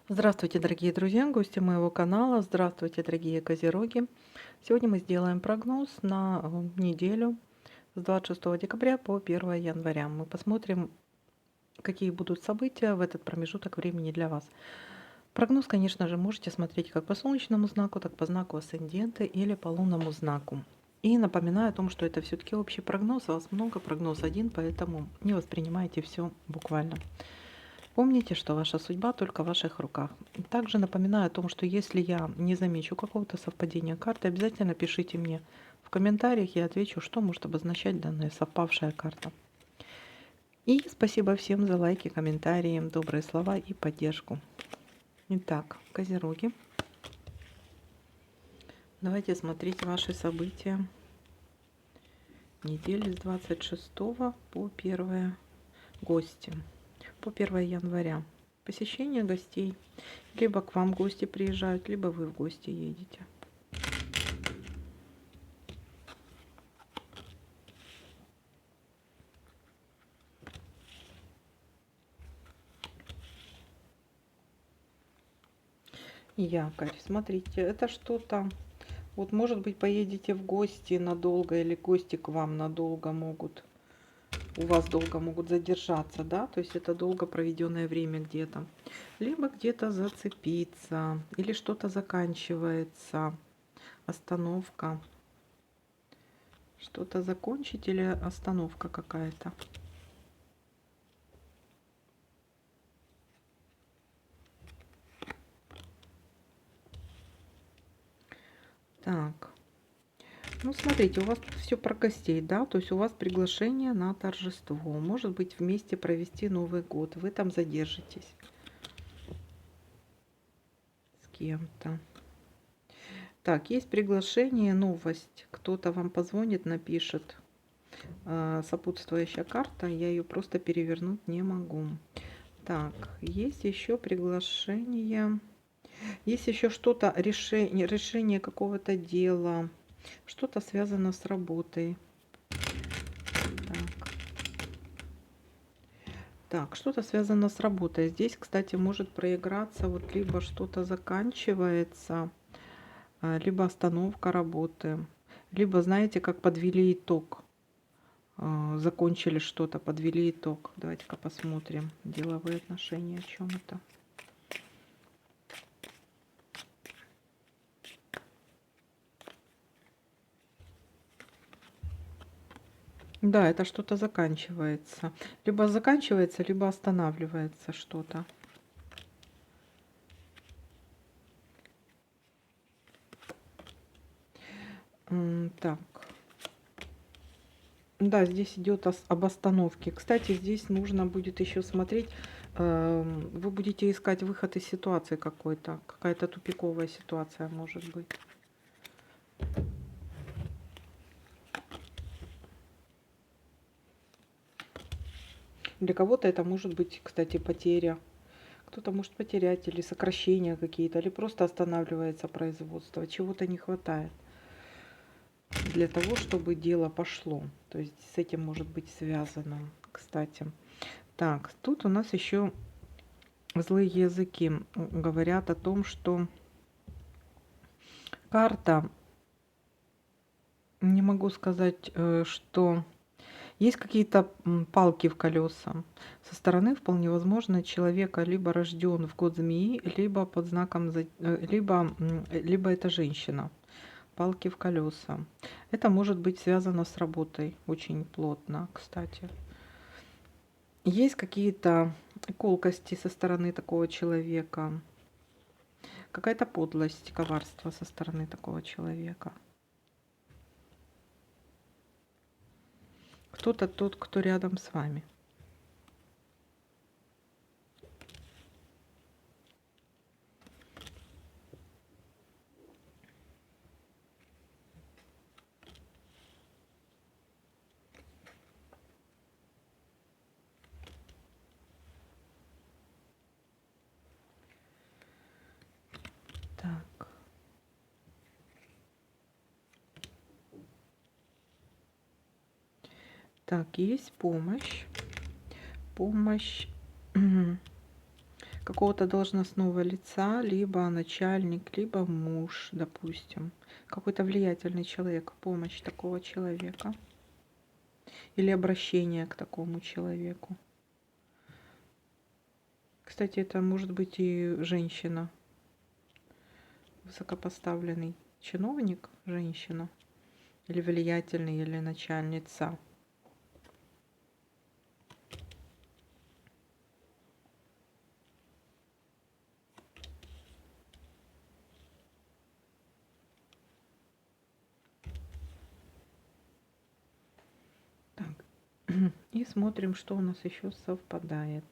Здравствуйте, дорогие друзья, гости моего канала. Здравствуйте, дорогие козероги. Сегодня мы сделаем прогноз на неделю с 26 декабря по 1 января. Мы посмотрим, какие будут события в этот промежуток времени для вас. Прогноз, конечно же, можете смотреть как по солнечному знаку, так по знаку асцендента или по лунному знаку. И напоминаю о том, что это все-таки общий прогноз, а вас много, прогноз один, поэтому не воспринимайте все буквально. Помните, что ваша судьба только в ваших руках. Также напоминаю о том, что если я не замечу какого-то совпадения карты, обязательно пишите мне в комментариях, я отвечу, что может обозначать данная совпавшая карта. И спасибо всем за лайки, комментарии, добрые слова и поддержку. Итак, козероги, давайте смотреть ваши события недели с 26 по 1 гости, по 1 января. Посещение гостей. Либо к вам гости приезжают, либо вы в гости едете. Якорь. Смотрите, это что-то... Вот, может быть, поедете в гости надолго, или гости к вам надолго могут, у вас долго могут задержаться, да, то есть это долго проведенное время где-то. Либо где-то зацепиться, или что-то заканчивается, остановка. Что-то закончить или остановка какая-то. Так, ну смотрите, у вас тут все про гостей, да, то есть у вас приглашение на торжество. Может быть, вместе провести Новый год, вы там задержитесь с кем-то. Так, есть приглашение, новость. Кто-то вам позвонит, напишет. Сопутствующая карта, я ее просто перевернуть не могу. Так, есть еще приглашение. Есть еще что-то, решение какого-то дела. Что-то связано с работой. Так. Так, что-то связано с работой. Здесь, кстати, может проиграться, вот либо что-то заканчивается, либо остановка работы, либо, знаете, как подвели итог. Закончили что-то, подвели итог. Давайте-ка посмотрим. Деловые отношения, о чем это. Да, это что-то заканчивается. Либо заканчивается, либо останавливается что-то. Так. Да, здесь идет об остановке. Кстати, здесь нужно будет еще смотреть, вы будете искать выход из ситуации какой-то, какая-то тупиковая ситуация может быть. Для кого-то это может быть, кстати, потеря. Кто-то может потерять или сокращения какие-то, или просто останавливается производство, чего-то не хватает для того, чтобы дело пошло. То есть с этим может быть связано, кстати. Так, тут у нас еще злые языки говорят о том, что карта, не могу сказать, что есть какие-то палки в колеса. Со стороны вполне возможно человека либо рожден в год змеи, либо под знаком, либо это женщина. Палки в колеса. Это может быть связано с работой очень плотно, кстати. Есть какие-то колкости со стороны такого человека, какая-то подлость, коварство со стороны такого человека. Кто-то тот, кто рядом с вами. Так. Так, есть помощь. Помощь какого-то должностного лица, либо начальник, либо муж, допустим. Какой-то влиятельный человек, помощь такого человека. Или обращение к такому человеку. Кстати, это может быть и женщина. Высокопоставленный чиновник, женщина. Или влиятельный, или начальница. Так. И смотрим, что у нас еще совпадает.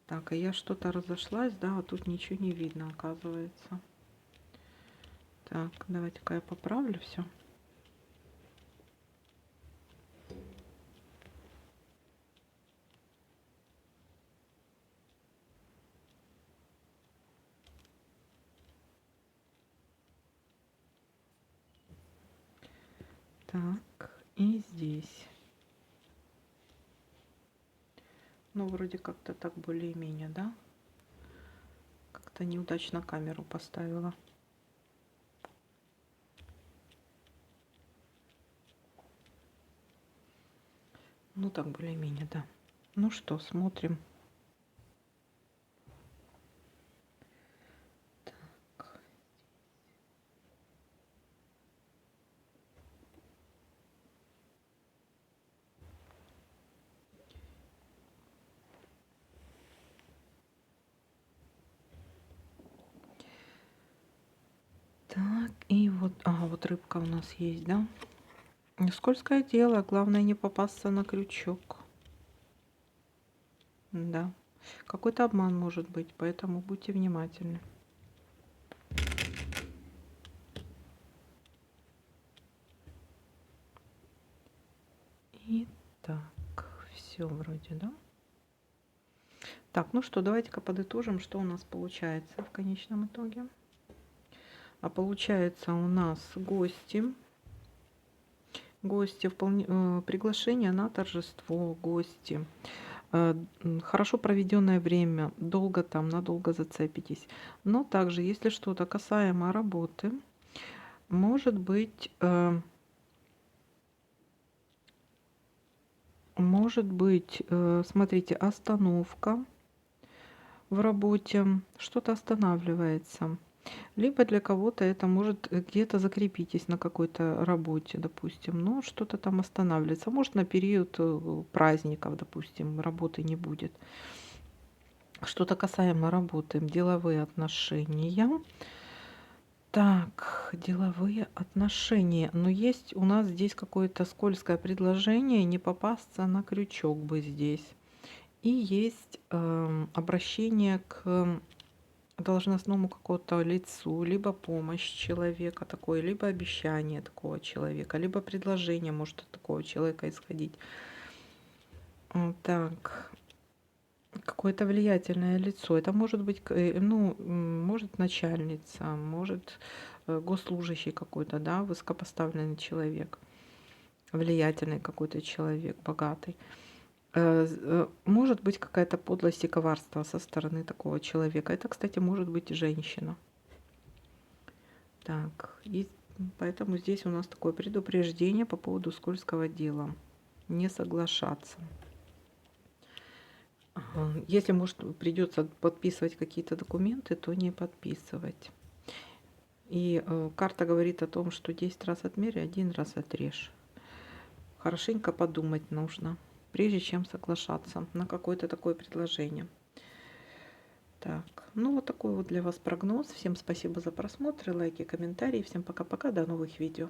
Так, а я что-то разошлась, да, а тут ничего не видно, оказывается. Так, давайте-ка я поправлю все. Так, и здесь. Ну, вроде как-то так более-менее, да? Как-то неудачно камеру поставила. Ну, так более-менее, да. Ну что, смотрим. Так. Так, и вот, вот рыбка у нас есть, да? Скользкое дело, главное не попасться на крючок. Да. Какой-то обман может быть, поэтому будьте внимательны. И так, все вроде, да? Так, ну что, давайте-ка подытожим, что у нас получается в конечном итоге. А получается у нас гости. Гости, приглашение на торжество, гости. Хорошо проведенное время, долго там, надолго зацепитесь. Но также, если что-то касаемо работы, может быть, смотрите, остановка в работе, что-то останавливается. Либо для кого-то это может где-то закрепитесь на какой-то работе, допустим, но что-то там останавливается. Может на период праздников, допустим, работы не будет. Что-то касаемо работы, деловые отношения. Так, деловые отношения. Но есть у нас здесь какое-то скользкое предложение, не попасться на крючок бы здесь. И есть обращение к должностному какому-то лицу, либо помощь человека такой, либо обещание такого человека, либо предложение может от такого человека исходить. Так, какое-то влиятельное лицо. Это может быть, может начальница, может госслужащий какой-то, да, высокопоставленный человек, влиятельный какой-то человек, богатый. Может быть какая-то подлость и коварство со стороны такого человека. Это, кстати, может быть и женщина. Так, и поэтому здесь у нас такое предупреждение по поводу скользкого дела. Не соглашаться. Если, может, придется подписывать какие-то документы, то не подписывать. И карта говорит о том, что 10 раз отмерь, 1 раз отрежь. Хорошенько подумать нужно, прежде чем соглашаться на какое-то такое предложение. Так, ну вот такой вот для вас прогноз. Всем спасибо за просмотр, лайки, комментарии. Всем пока-пока, до новых видео.